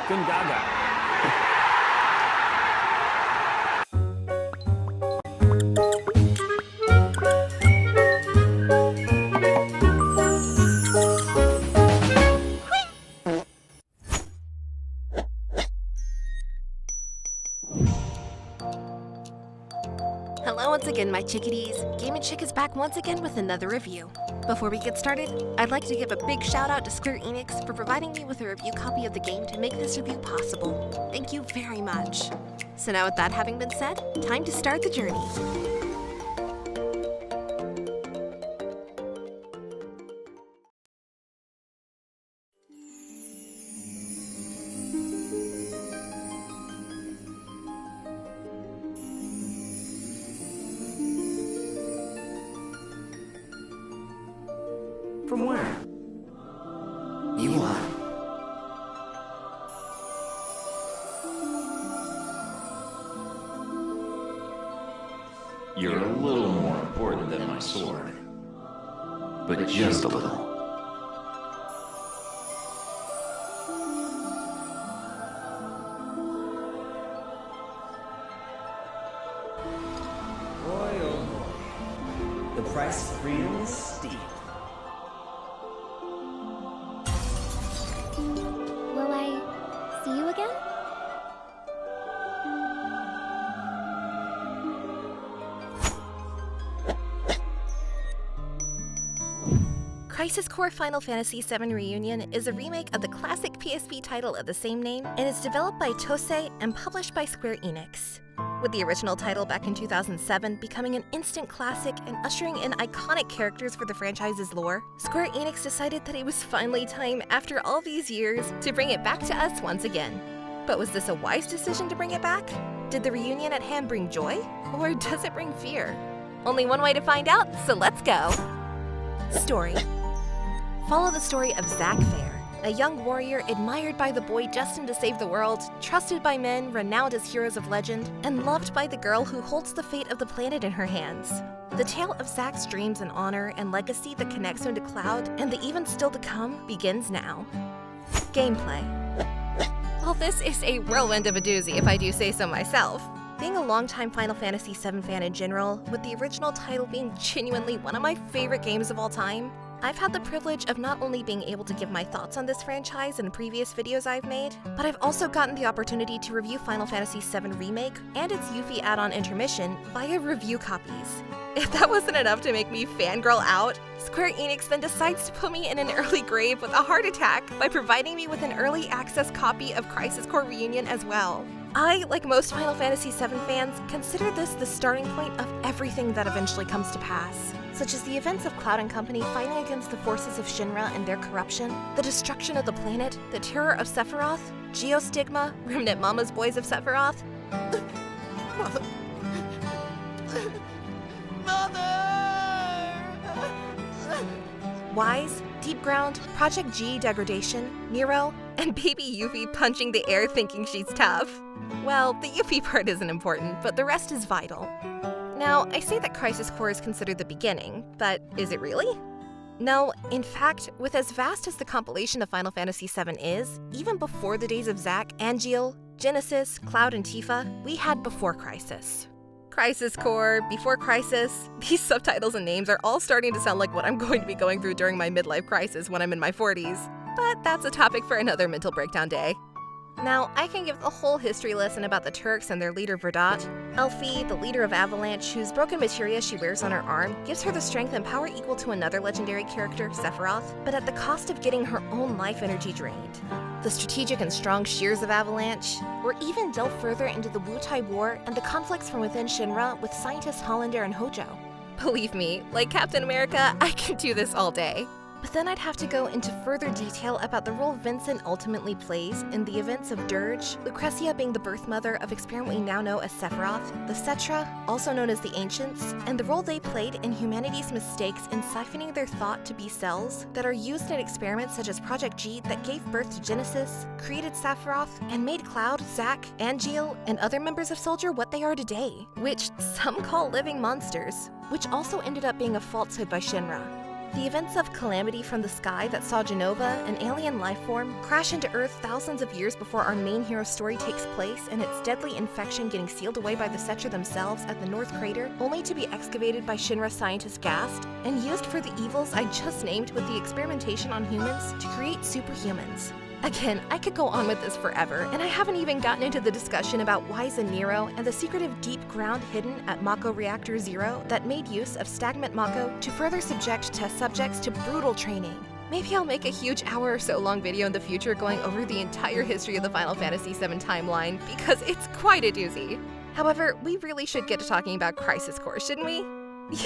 Gungaga. Hello once again, my chickadees. Game & Chick is back once again with another review. Before we get started, I'd like to give a big shout out to Square-Enix for providing me with a review copy of the game to make this review possible. Thank you very much. So now with that having been said, time to start the journey. From where? You are. You're a little more important than my sword. But just a little. Boy, oh boy. The price of freedom is steep. Will I see you again? Crisis Core Final Fantasy VII Reunion is a remake of the classic PSP title of the same name and is developed by Tosei and published by Square-Enix. With the original title back in 2007 becoming an instant classic and ushering in iconic characters for the franchise's lore, Square-Enix decided that it was finally time, after all these years, to bring it back to us once again. But was this a wise decision to bring it back? Did the reunion at hand bring joy? Or does it bring fear? Only one way to find out, so let's go! Story. Follow the story of Zack Fair, a young warrior admired by the boy destined to save the world, trusted by men renowned as heroes of legend, and loved by the girl who holds the fate of the planet in her hands. The tale of Zack's dreams and honor and legacy that connects him to Cloud and the even still to come begins now. Gameplay. Well, this is a whirlwind of a doozy if I do say so myself. Being a longtime Final Fantasy VII fan in general, with the original title being genuinely one of my favorite games of all time, I've had the privilege of not only being able to give my thoughts on this franchise in previous videos I've made, but I've also gotten the opportunity to review Final Fantasy VII Remake and its Yuffie add-on intermission via review copies. If that wasn't enough to make me fangirl out, Square-Enix then decides to put me in an early grave with a heart attack by providing me with an early access copy of Crisis Core Reunion as well. I, like most Final Fantasy VII fans, consider this the starting point of everything that eventually comes to pass, such as the events of Cloud & Company fighting against the forces of Shinra and their corruption, the destruction of the planet, the terror of Sephiroth, Geostigma, Remnant Mama's Boys of Sephiroth, Wise, Deep Ground, Project G Degradation, Nero, and baby Yuffie punching the air thinking she's tough. Well, the Yuffie part isn't important, but the rest is vital. Now, I say that Crisis Core is considered the beginning, but is it really? No, in fact, with as vast as the compilation of Final Fantasy VII is, even before the days of Zack, Angeal, Genesis, Cloud, and Tifa, we had Before Crisis. Crisis Core, Before Crisis, these subtitles and names are all starting to sound like what I'm going to be going through during my midlife crisis when I'm in my 40s. But that's a topic for another mental breakdown day. Now, I can give the whole history lesson about the Turks and their leader Verdot. Elfie, the leader of Avalanche, whose broken materia she wears on her arm, gives her the strength and power equal to another legendary character, Sephiroth, but at the cost of getting her own life energy drained. The strategic and strong Shears of Avalanche, or even delve further into the Wutai War and the conflicts from within Shinra with scientists Hollander and Hojo. Believe me, like Captain America, I can do this all day. But then I'd have to go into further detail about the role Vincent ultimately plays in the events of Dirge, Lucretia being the birth mother of experiment we now know as Sephiroth, the Cetra, also known as the Ancients, and the role they played in humanity's mistakes in siphoning their thought to be cells that are used in experiments such as Project G that gave birth to Genesis, created Sephiroth, and made Cloud, Zack, Angeal, and other members of Soldier what they are today, which some call living monsters, which also ended up being a falsehood by Shinra. The events of calamity from the sky that saw Genova, an alien lifeform, crash into Earth thousands of years before our main hero's story takes place, and its deadly infection getting sealed away by the Setcher themselves at the North Crater, only to be excavated by Shinra scientists Gast, and used for the evils I just named with the experimentation on humans to create superhumans. Again, I could go on with this forever, and I haven't even gotten into the discussion about Wise and Nero and the secretive deep ground hidden at Mako Reactor Zero that made use of stagnant Mako to further subject test subjects to brutal training. Maybe I'll make a huge hour or so long video in the future going over the entire history of the Final Fantasy VII timeline, because it's quite a doozy. However, we really should get to talking about Crisis Core, shouldn't we?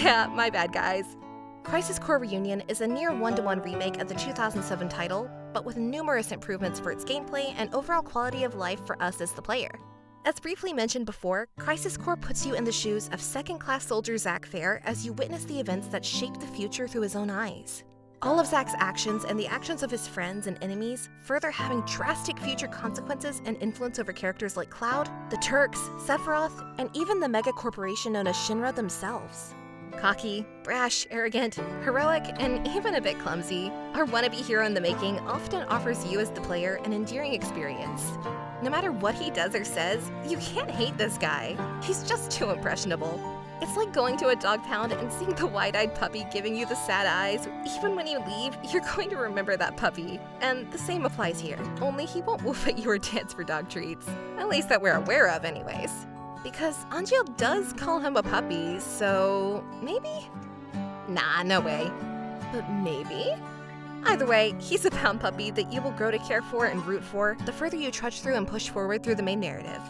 Yeah, my bad guys. Crisis Core Reunion is a near one-to-one remake of the 2007 title, but with numerous improvements for its gameplay and overall quality of life for us as the player. As briefly mentioned before, Crisis Core puts you in the shoes of second-class soldier Zack Fair as you witness the events that shape the future through his own eyes. All of Zack's actions and the actions of his friends and enemies further having drastic future consequences and influence over characters like Cloud, the Turks, Sephiroth, and even the mega corporation known as Shinra themselves. Cocky, brash, arrogant, heroic, and even a bit clumsy, our wannabe hero in the making often offers you as the player an endearing experience. No matter what he does or says, you can't hate this guy. He's just too impressionable. It's like going to a dog pound and seeing the wide-eyed puppy giving you the sad eyes. Even when you leave, you're going to remember that puppy. And the same applies here, only he won't woof at you or dance for dog treats. At least that we're aware of anyways. Because Angeal does call him a puppy, so maybe? Nah, no way. But maybe? Either way, he's a pound puppy that you will grow to care for and root for the further you trudge through and push forward through the main narrative.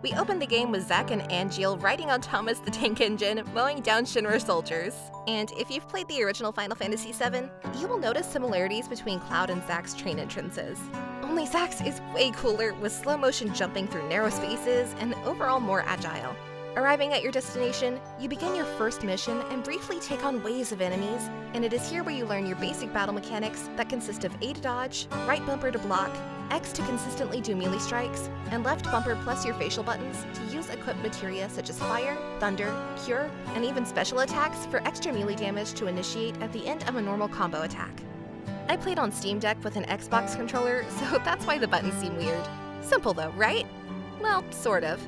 We open the game with Zack and Angeal riding on Thomas the Tank Engine, mowing down Shinra soldiers. And if you've played the original Final Fantasy VII, you will notice similarities between Cloud and Zack's train entrances. Only Zack's is way cooler, with slow motion jumping through narrow spaces and overall more agile. Arriving at your destination, you begin your first mission and briefly take on waves of enemies, and it is here where you learn your basic battle mechanics that consist of A to dodge, right bumper to block, X to consistently do melee strikes, and left bumper plus your facial buttons to use equipped materia such as fire, thunder, cure, and even special attacks for extra melee damage to initiate at the end of a normal combo attack. I played on Steam Deck with an Xbox controller, so that's why the buttons seem weird. Simple though, right? Well, sort of.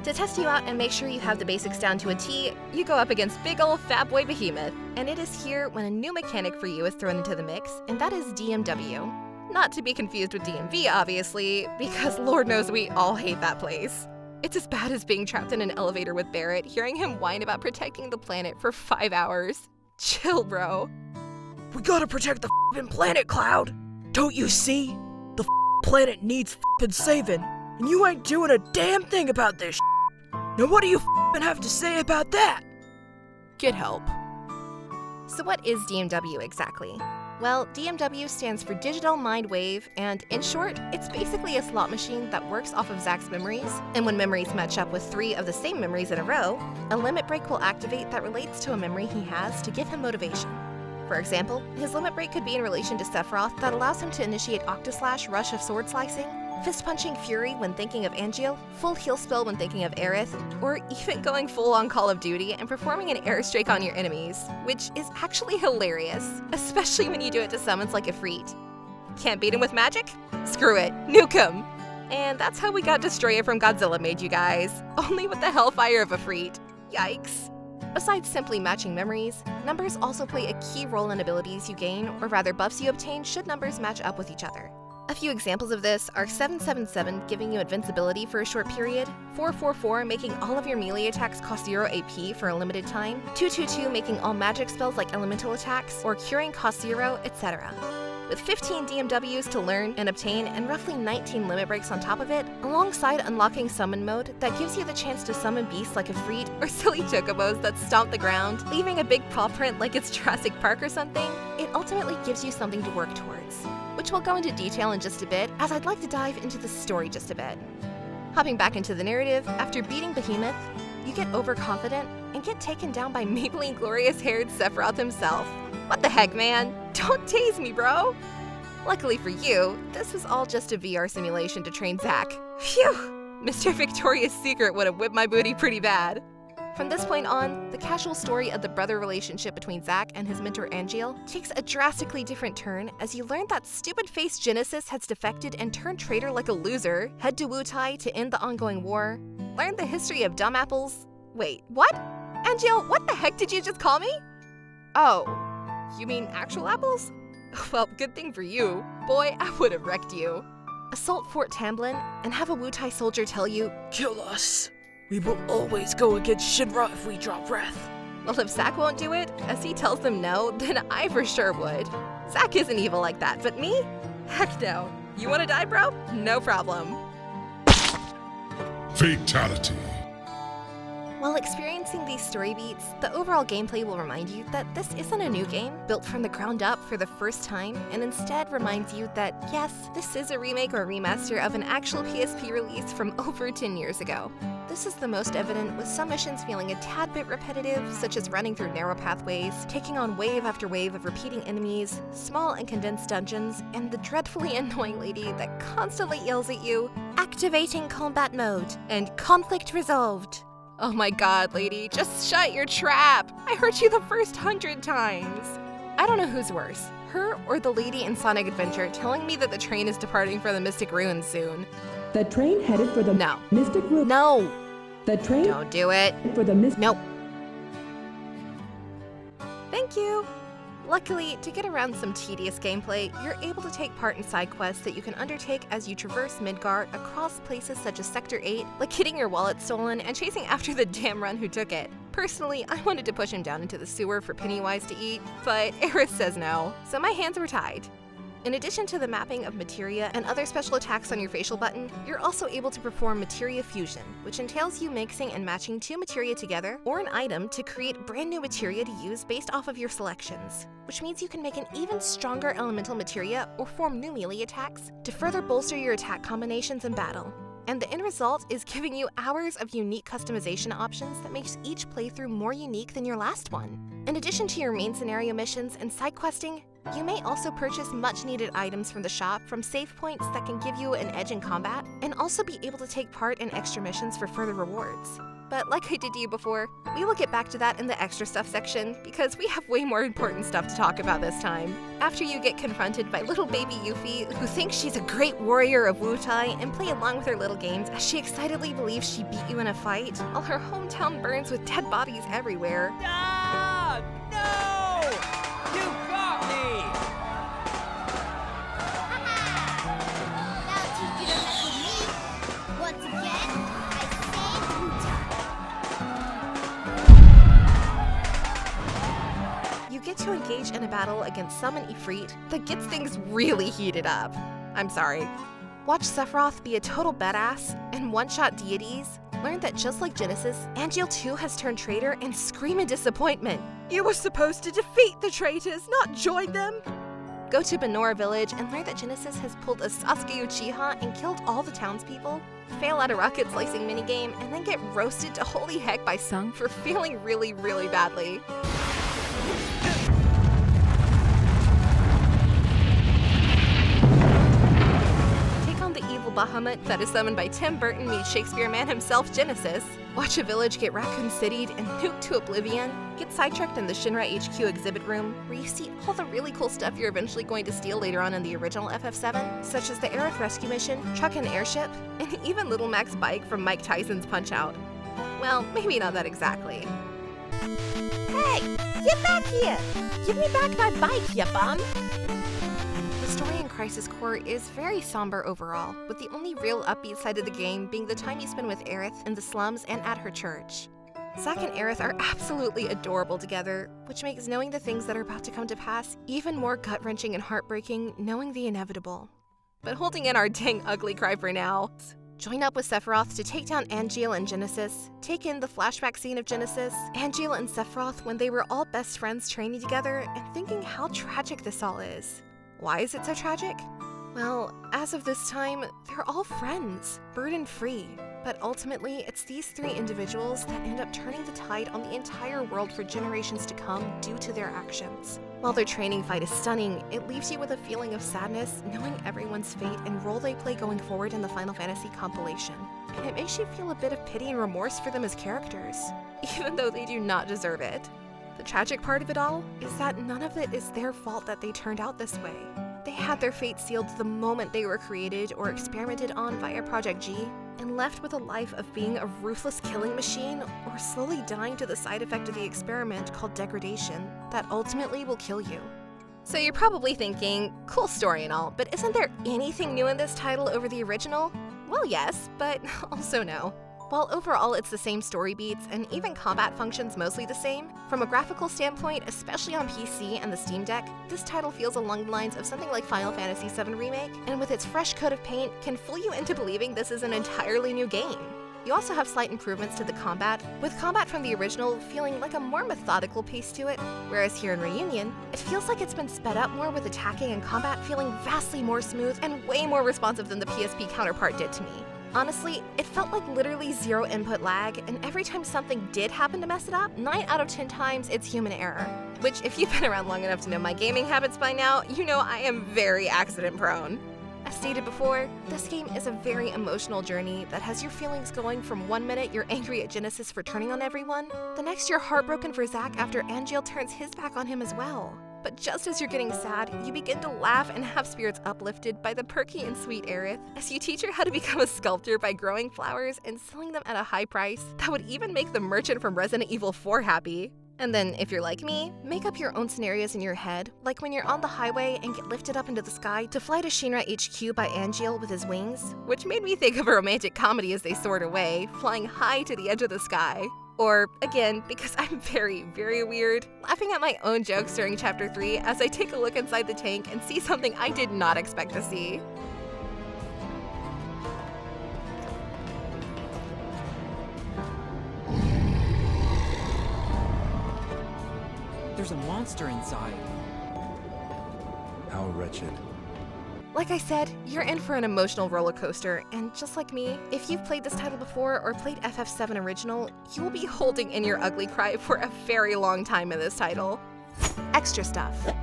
To test you out and make sure you have the basics down to a T, you go up against big ol' fat boy behemoth. And it is here when a new mechanic for you is thrown into the mix, and that is DMW. Not to be confused with DMV, obviously, because Lord knows we all hate that place. It's as bad as being trapped in an elevator with Barrett, hearing him whine about protecting the planet for 5 hours. Chill, bro. We gotta protect the f***ing planet, Cloud! Don't you see? The f***ing planet needs f***ing saving, and you ain't doing a damn thing about this sh**. Now what do you f***ing have to say about that? Get help. So what is DMW exactly? Well, DMW stands for Digital Mind Wave, and in short, it's basically a slot machine that works off of Zack's memories, and when memories match up with 3 of the same memories in a row, a limit break will activate that relates to a memory he has to give him motivation. For example, his limit break could be in relation to Sephiroth that allows him to initiate Octoslash Rush of Sword Slicing, Fist-punching Fury when thinking of Angeal, full heal spell when thinking of Aerith, or even going full-on Call of Duty and performing an airstrike on your enemies, which is actually hilarious, especially when you do it to summons like Ifrit. Can't beat him with magic? Screw it, nuke him! And that's how we got Destroyer from Godzilla made, you guys, only with the hellfire of Ifrit. Yikes. Besides simply matching memories, numbers also play a key role in abilities you gain, or rather buffs you obtain should numbers match up with each other. A few examples of this are 777 giving you invincibility for a short period, 444 making all of your melee attacks cost 0 AP for a limited time, 222 making all magic spells like elemental attacks or curing cost 0, etc. With 15 DMWs to learn and obtain and roughly 19 limit breaks on top of it, alongside unlocking summon mode that gives you the chance to summon beasts like Ifrit or silly chocobos that stomp the ground, leaving a big paw print like it's Jurassic Park or something, it ultimately gives you something to work towards, which we'll go into detail in just a bit, as I'd like to dive into the story just a bit. Hopping back into the narrative, after beating Behemoth, you get overconfident and get taken down by Maybelline glorious-haired Sephiroth himself. What the heck, man? Don't tase me, bro! Luckily for you, this was all just a VR simulation to train Zack. Phew! Mr. Victoria's Secret would have whipped my booty pretty bad. From this point on, the casual story of the brother relationship between Zack and his mentor Angeal takes a drastically different turn as you learn that stupid-faced Genesis has defected and turned traitor like a loser, head to Wutai to end the ongoing war, learn the history of dumb apples. Wait, what? Angeal, what the heck did you just call me? Oh, you mean actual apples? Well, good thing for you. Boy, I would have wrecked you. Assault Fort Tamblin and have a Wutai soldier tell you, Kill us. We will always go against Shinra if we draw breath. well, if Zack won't do it, as he tells them no, then I for sure would. Zack isn't evil like that, but me? Heck no. You wanna die, bro? No problem. Fatality. While experiencing these story beats, the overall gameplay will remind you that this isn't a new game, built from the ground up for the first time, and instead reminds you that, yes, this is a remake or remaster of an actual PSP release from over 10 years ago. This is the most evident, with some missions feeling a tad bit repetitive, such as running through narrow pathways, taking on wave after wave of repeating enemies, small and condensed dungeons, and the dreadfully annoying lady that constantly yells at you, activating combat mode, and conflict resolved. Oh my god, lady, just shut your trap! I heard you the first 100 times! I don't know who's worse, her or the lady in Sonic Adventure telling me that the train is departing for the Mystic Ruins soon. The train headed for the No. Mystic Ruins. No! The train Don't do it. for the Mystic. Nope. Thank you! Luckily, to get around some tedious gameplay, you're able to take part in side quests that you can undertake as you traverse Midgard across places such as Sector 8, like getting your wallet stolen and chasing after the damn run who took it. Personally, I wanted to push him down into the sewer for Pennywise to eat, but Aerith says no, so my hands were tied. In addition to the mapping of materia and other special attacks on your facial button, you're also able to perform materia fusion, which entails you mixing and matching two materia together or an item to create brand new materia to use based off of your selections, which means you can make an even stronger elemental materia or form new melee attacks to further bolster your attack combinations in battle. And the end result is giving you hours of unique customization options that makes each playthrough more unique than your last one. In addition to your main scenario missions and side questing, you may also purchase much needed items from the shop from save points that can give you an edge in combat, and also be able to take part in extra missions for further rewards. But like I did to you before, we will get back to that in the extra stuff section, because we have way more important stuff to talk about this time. After you get confronted by little baby Yuffie, who thinks she's a great warrior of Wutai, and play along with her little games as she excitedly believes she beat you in a fight, while her hometown burns with dead bodies everywhere. Ah! No! You got me! Now teach you to mess with me. Once again, I saved Wutai. You get to engage in a battle against some Ifrit that gets things really heated up. I'm sorry. Watch Sephiroth be a total badass and one-shot deities. Learn that just like Genesis, Angeal too has turned traitor and scream in disappointment. You were supposed to defeat the traitors, not join them. Go to Benora Village and learn that Genesis has pulled a Sasuke Uchiha and killed all the townspeople. Fail at a rocket slicing minigame and then get roasted to holy heck by Sung for failing really, really badly. Bahamut that is summoned by Tim Burton meets Shakespeare man himself, Genesis. Watch a village get Raccoon City'd and nuked to oblivion. Get sidetracked in the Shinra HQ exhibit room, where you see all the really cool stuff you're eventually going to steal later on in the original FF7, such as the Aerith rescue mission, truck and airship, and even Little Mac's bike from Mike Tyson's Punch-Out. Well, maybe not that exactly. Hey! Get back here! Give me back my bike, ya bum! The story in Crisis Core is very somber overall, with the only real upbeat side of the game being the time you spend with Aerith in the slums and at her church. Zack and Aerith are absolutely adorable together, which makes knowing the things that are about to come to pass even more gut-wrenching and heartbreaking, knowing the inevitable. But holding in our dang ugly cry for now. Join up with Sephiroth to take down Angeal and Genesis, take in the flashback scene of Genesis, Angeal and Sephiroth when they were all best friends training together, and thinking how tragic this all is. Why is it so tragic? Well, as of this time, they're all friends, burden-free. But ultimately, it's these three individuals that end up turning the tide on the entire world for generations to come due to their actions. While their training fight is stunning, it leaves you with a feeling of sadness knowing everyone's fate and role they play going forward in the Final Fantasy compilation. And it makes you feel a bit of pity and remorse for them as characters. even though they do not deserve it. The tragic part of it all is that none of it is their fault that they turned out this way. They had their fate sealed the moment they were created or experimented on via Project G, and left with a life of being a ruthless killing machine or slowly dying to the side effect of the experiment called degradation that ultimately will kill you. So you're probably thinking, cool story and all, but isn't there anything new in this title over the original? Well, yes, but also no. While overall it's the same story beats and even combat functions mostly the same, from a graphical standpoint, especially on PC and the Steam Deck, this title feels along the lines of something like Final Fantasy VII Remake, and with its fresh coat of paint, can fool you into believing this is an entirely new game. You also have slight improvements to the combat, with combat from the original feeling like a more methodical pace to it, whereas here in Reunion, it feels like it's been sped up more with attacking and combat feeling vastly more smooth and way more responsive than the PSP counterpart did to me. Honestly, it felt like literally zero input lag, and every time something did happen to mess it up, 9 out of 10 times it's human error. Which, if you've been around long enough to know my gaming habits by now, you know I am very accident prone. As stated before, this game is a very emotional journey that has your feelings going from one minute you're angry at Genesis for turning on everyone, the next you're heartbroken for Zack after Angeal turns his back on him as well. But just as you're getting sad, you begin to laugh and have spirits uplifted by the perky and sweet Aerith, as you teach her how to become a sculptor by growing flowers and selling them at a high price that would even make the merchant from Resident Evil 4 happy. And then, if you're like me, make up your own scenarios in your head, like when you're on the highway and get lifted up into the sky to fly to Shinra HQ by Angeal with his wings, which made me think of a romantic comedy as they soared away, flying high to the edge of the sky. Or, again, because I'm very, very weird, laughing at my own jokes during Chapter 3 as I take a look inside the tank and see something I did not expect to see. There's a monster inside. How wretched. Like I said, you're in for an emotional roller coaster, and just like me, if you've played this title before or played FF7 Original, you will be holding in your ugly cry for a very long time in this title. Extra stuff.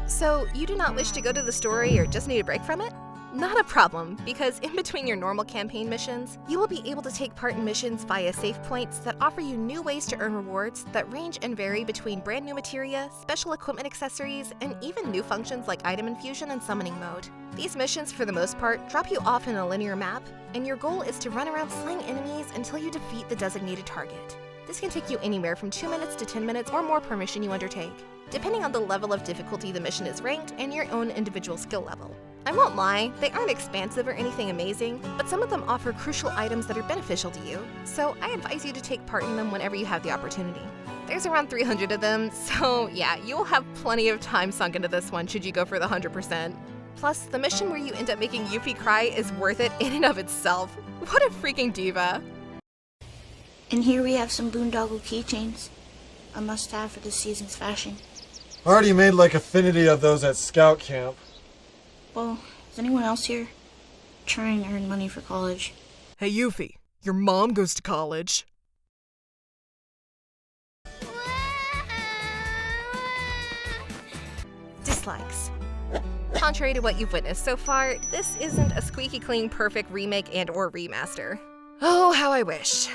So, you do not wish to go to the story or just need a break from it? Not a problem, because in between your normal campaign missions, you will be able to take part in missions via save points that offer you new ways to earn rewards that range and vary between brand new materia, special equipment accessories, and even new functions like item infusion and summoning mode. These missions, for the most part, drop you off in a linear map, and your goal is to run around slaying enemies until you defeat the designated target. This can take you anywhere from 2 minutes to 10 minutes or more per mission you undertake, depending on the level of difficulty the mission is ranked and your own individual skill level. I won't lie, they aren't expansive or anything amazing, but some of them offer crucial items that are beneficial to you, so I advise you to take part in them whenever you have the opportunity. There's around 300 of them, so yeah, you'll have plenty of time sunk into this one should you go for the 100%. Plus, the mission where you end up making Yuffie cry is worth it in and of itself. What a freaking diva. And here we have some boondoggle keychains. A must-have for this season's fashion. Already made like affinity of those at scout camp. Well, is anyone else here trying to earn money for college? Hey Yuffie, your mom goes to college. Dislikes. Contrary to what you've witnessed so far, this isn't a squeaky clean perfect remake and or remaster. Oh, how I wish.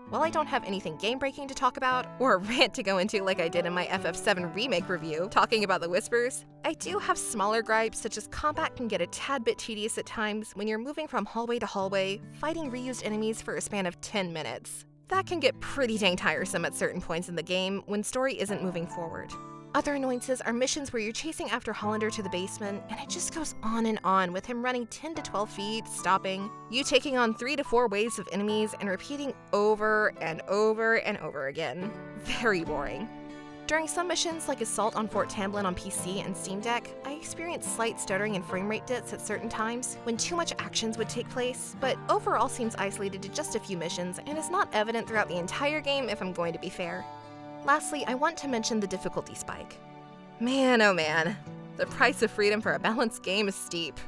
While I don't have anything game-breaking to talk about, or a rant to go into like I did in my FF7 Remake review, talking about the whispers, I do have smaller gripes such as combat can get a tad bit tedious at times when you're moving from hallway to hallway, fighting reused enemies for a span of 10 minutes. That can get pretty dang tiresome at certain points in the game when story isn't moving forward. Other annoyances are missions where you're chasing after Hollander to the basement, and it just goes on with him running 10 to 12 feet, stopping, you taking on 3 to 4 waves of enemies, and repeating over and over and over again. Very boring. During some missions, like Assault on Fort Tamblin on PC and Steam Deck, I experienced slight stuttering and frame rate dips at certain times when too much actions would take place, but overall seems isolated to just a few missions and is not evident throughout the entire game if I'm going to be fair. Lastly, I want to mention the difficulty spike. Man, oh man, the price of freedom for a balanced game is steep.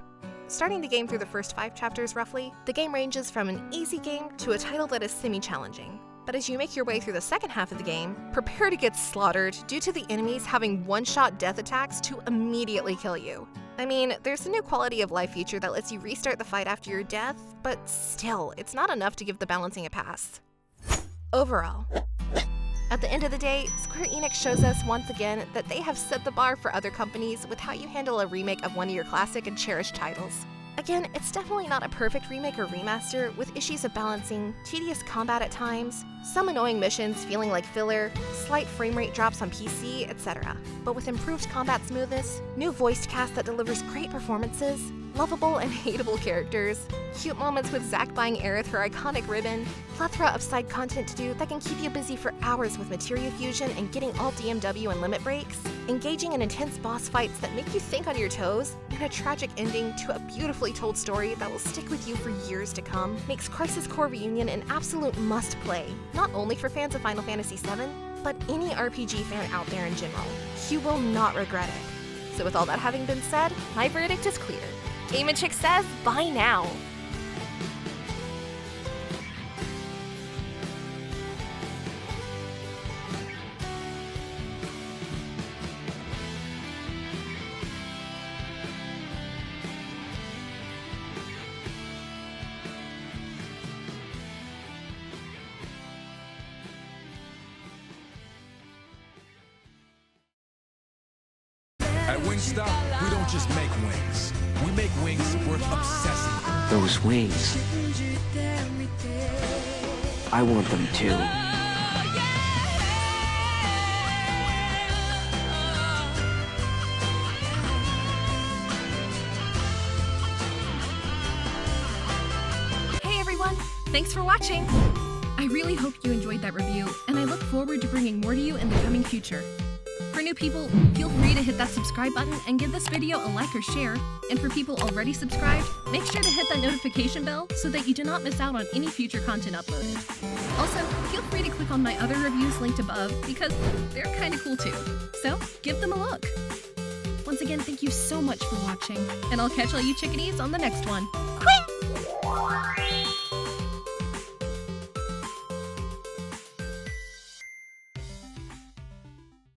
Starting the game through the first 5 chapters roughly, the game ranges from an easy game to a title that is semi-challenging. But as you make your way through the second half of the game, prepare to get slaughtered due to the enemies having one-shot death attacks to immediately kill you. I mean, there's a new quality of life feature that lets you restart the fight after your death, but still, it's not enough to give the balancing a pass. Overall, At the end of the day, Square-Enix shows us once again that they have set the bar for other companies with how you handle a remake of one of your classic and cherished titles. Again, it's definitely not a perfect remake or remaster, with issues of balancing, tedious combat at times, some annoying missions feeling like filler, slight frame rate drops on PC, etc. But with improved combat smoothness, new voiced cast that delivers great performances, lovable and hateable characters, cute moments with Zack buying Aerith her iconic ribbon, plethora of side content to do that can keep you busy for hours with materia fusion and getting all DMW and limit breaks, engaging in intense boss fights that make you think on your toes, and a tragic ending to a beautifully told story that will stick with you for years to come, makes Crisis Core Reunion an absolute must-play, not only for fans of Final Fantasy VII, but any RPG fan out there in general. You will not regret it. So with all that having been said, my verdict is clear. Game & Chick says, buy now! At Wingstop, we don't just make wings. We make wings worth obsessing. Those wings. I want them too. Hey everyone, thanks for watching! I really hope you enjoyed that review, and I look forward to bringing more to you in the coming future. For new people, feel free to hit that subscribe button and give this video a like or share, and for people already subscribed, make sure to hit that notification bell so that you do not miss out on any future content uploaded. Also, feel free to click on my other reviews linked above because they're kinda cool too, so give them a look. Once again, thank you so much for watching, and I'll catch all you chickadees on the next one. Quack!